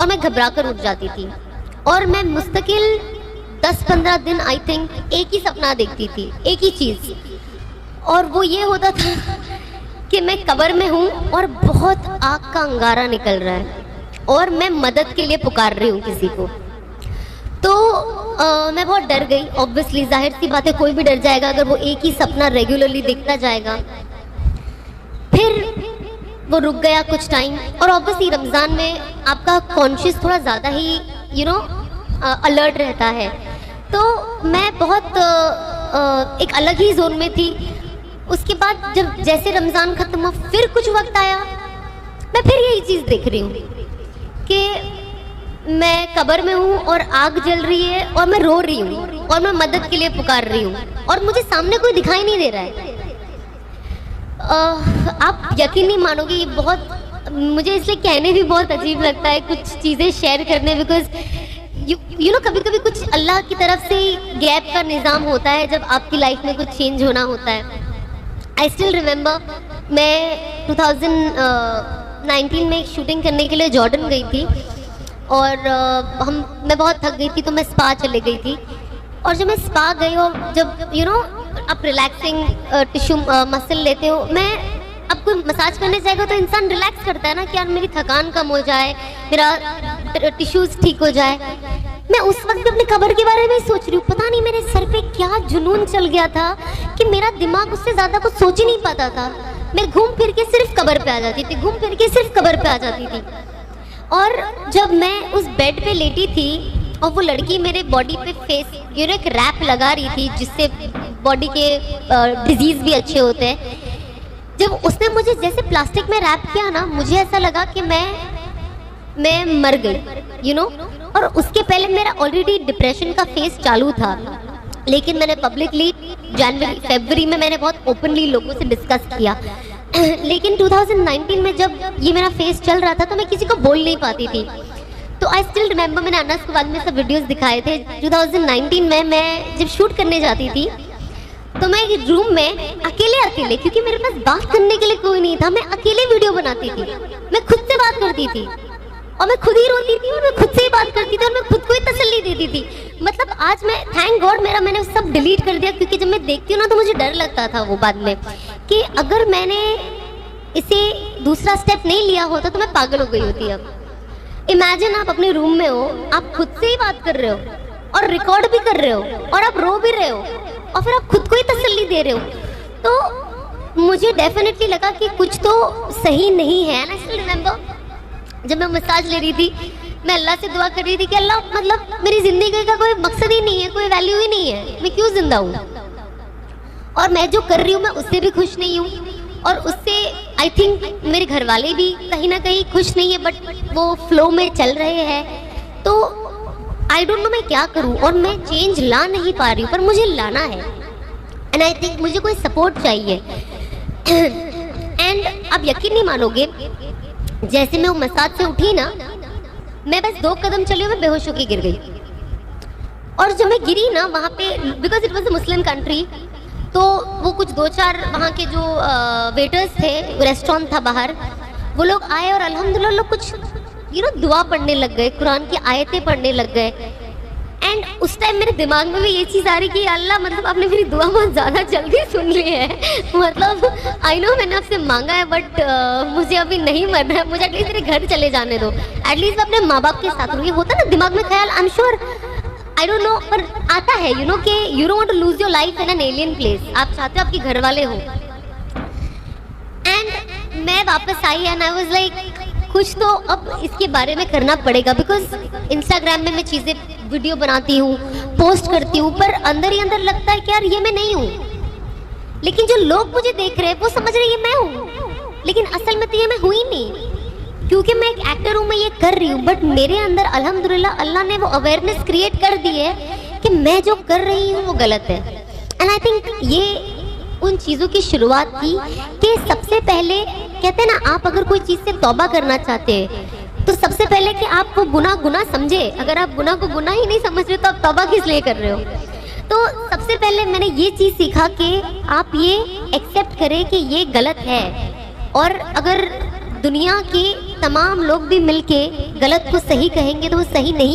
और मैं घबरा कर उठ जाती थी और मैं मुस्तकिल 10-15 दिन आई थिंक एक ही सपना देखती थी, एक ही चीज़, और वो ये होता था कि मैं कब्र में हूँ और बहुत आग का अंगारा निकल रहा है और मैं मदद के लिए पुकार रही हूँ किसी को। तो मैं बहुत डर गई। ऑब्वियसली जाहिर सी बात है, कोई भी डर जाएगा अगर वो एक ही सपना रेगुलरली देखता जाएगा। फिर वो रुक गया कुछ टाइम, और ऑब्वियसली रमज़ान में आपका कॉन्शियस थोड़ा ज़्यादा ही अलर्ट रहता है। तो मैं बहुत एक अलग ही जोन में थी। उसके बाद जब जैसे रमज़ान ख़त्म हुआ, फिर कुछ वक्त आया, मैं फिर यही चीज़ देख रही हूँ कि मैं कब्र में हूँ और आग जल रही है और मैं रो रही हूँ और मैं मदद के लिए पुकार रही हूँ और मुझे सामने कोई दिखाई नहीं दे रहा है। आप यकीन नहीं मानोगे, ये बहुत मुझे इसलिए कहने भी बहुत अजीब लगता है कुछ चीज़ें शेयर करने, बिकॉज यू नो कभी कभी कुछ अल्लाह की तरफ से गैप का निज़ाम होता है जब आपकी लाइफ में कुछ चेंज होना होता है। आई स्टिल रिमेंबर, मैं 2019 में एक शूटिंग करने के लिए जॉर्डन गई थी और मैं बहुत थक गई थी, तो मैं स्पा चले गई थी। और जब मैं स्पा गई और जब आप रिलैक्सिंग टिश्यू मसल लेते हो, मैं अब कोई मसाज करने जाएगा तो इंसान रिलैक्स करता है ना कि यार मेरी थकान कम हो जाए, मेरा टिश्यूज ठीक हो जाए। मैं उस वक्त अपने कब्र के बारे में सोच रही हूँ। पता नहीं मेरे सर पे क्या जुनून चल गया था कि मेरा दिमाग उससे ज़्यादा कुछ सोच ही नहीं पाता था। मैं घूम फिर के सिर्फ कब्र पे आ जाती थी, घूम फिर के सिर्फ कब्र पे आ जाती थी। और जब मैं उस बेड पे लेटी थी और वो लड़की मेरे बॉडी पे फेस एक रैप लगा रही थी जिससे बॉडी के डिजीज़ भी अच्छे होते हैं, जब उसने मुझे जैसे प्लास्टिक में रैप किया ना, मुझे ऐसा लगा कि मैं मर गई और उसके पहले मेरा ऑलरेडी डिप्रेशन का फेस चालू था, लेकिन मैंने पब्लिकली जनवरी फरवरी में मैंने बहुत ओपनली लोगों से डिस्कस किया। लेकिन 2019 में जब ये मेरा फेस चल रहा था तो मैं किसी को बोल नहीं पाती थी। तो आई स्टिल रिमेंबर, मैंने अनस के बाद में सब वीडियोस दिखाए थे। 2019 में मैं जब शूट करने जाती थी तो मैं एक रूम में अकेले, क्योंकि मेरे पास बात करने के लिए कोई नहीं था, मैं अकेले वीडियो बनाती थी। मैं खुद से बात करती थी और मैं खुद ही रोती थी और मैं खुद से ही बात करती थी और मैं खुद को ही तसल्ली देती थी। मतलब आज मैं थैंक गॉड मैंने सब डिलीट कर दिया, क्योंकि जब मैं देखती हूँ ना तो मुझे डर लगता था वो बाद में कि अगर मैंने इसे दूसरा स्टेप नहीं लिया होता तो मैं पागल हो गई होती। अब इमेजिन आप अपने रूम में हो, आप खुद से ही बात कर रहे हो और रिकॉर्ड भी कर रहे हो और आप रो भी रहे हो और फिर आप खुद को ही तसल्ली दे रहे हो। तो मुझे डेफिनेटली लगा कि कुछ तो सही नहीं है। एंड आई स्टिल रिमेंबर, जब मैं मसाज ले रही थी, मैं अल्लाह से दुआ कर रही थी कि अल्लाह, मतलब मेरी ज़िंदगी का कोई मकसद ही नहीं है, कोई वैल्यू ही नहीं है, मैं क्यों जिंदा हूँ और मैं जो कर रही हूँ मैं उससे भी खुश नहीं हूँ और उससे आई थिंक मेरे घर वाले भी कहीं ना कहीं खुश नहीं है, बट वो फ्लो में चल रहे हैं। तो आई डोंट नो मैं क्या करूँ और मैं चेंज ला नहीं पा रही हूँ, पर मुझे लाना है एंड आई थिंक मुझे कोई सपोर्ट चाहिए। एंड आप यकीन नहीं मानोगे, जैसे मैं वो मसाज से उठी ना, मैं बस 2 कदम चली मैं बेहोश होकर गिर गई। और जब मैं गिरी ना वहाँ पे, because it was a Muslim country, तो वो कुछ 2-4 वहाँ के जो वेटर्स थे, रेस्टोरेंट था बाहर, वो लोग आए और अल्हम्दुलिल्लाह लोग कुछ दुआ पढ़ने लग गए, कुरान की आयतें पढ़ने लग गए। एंड उस टाइम मेरे दिमाग में भी ये चीज़ आ रही कि अल्लाह, मतलब आपने मेरी दुआ बहुत ज़्यादा जल्दी सुन ली है। मतलब आई नो मैंने आपसे मांगा है, बट मुझे अभी नहीं मरना है, मुझे एटलीस्ट मेरे घर चले जाने दो, एटलीस्ट मैं अपने माँ बाप के साथ रहूँ। ये होता ना दिमाग में ख्याल, I am sure, I don't know, पर आता है कि you don't want to lose your life in an alien place. आप चाहते हो आपके घर वाले हो। एंड मैं वापस आई एंड आई वाज लाइक कुछ तो अब इसके बारे में करना पड़ेगा, बिकॉज इंस्टाग्राम में मैं चीज़ें वीडियो बनाती हूँ, पोस्ट करती हूँ, पर अंदर ही अंदर लगता है कि यार ये मैं नहीं हूँ। लेकिन जो लोग मुझे देख रहे हैं वो समझ रहे हैं ये मैं हूँ, लेकिन असल में तो ये मैं हुई नहीं, क्योंकि मैं एक एक्टर हूँ, मैं ये कर रही हूँ, बट मेरे अंदर अल्हम्दुलिल्लाह अल्लाह ने वो अवेयरनेस क्रिएट कर दी है कि मैं जो कर रही हूँ वो गलत है। एंड आई थिंक ये उन चीज़ों की शुरुआत थी कि सबसे पहले कहते हैं ना, आप अगर कोई चीज़ से तौबा करना चाहते हैं तो सबसे पहले कि आप वो गुनाह समझे। अगर आप गुनाह को गुनाह ही नहीं समझ रहे तो आप तौबा किस लिए कर रहे हो। तो सबसे पहले मैंने ये चीज़ सीखा कि आप ये एक्सेप्ट करें कि ये गलत है, और अगर दुनिया के तमाम लोग भी मिलके गलत को सही कहेंगे तो वो सही नहीं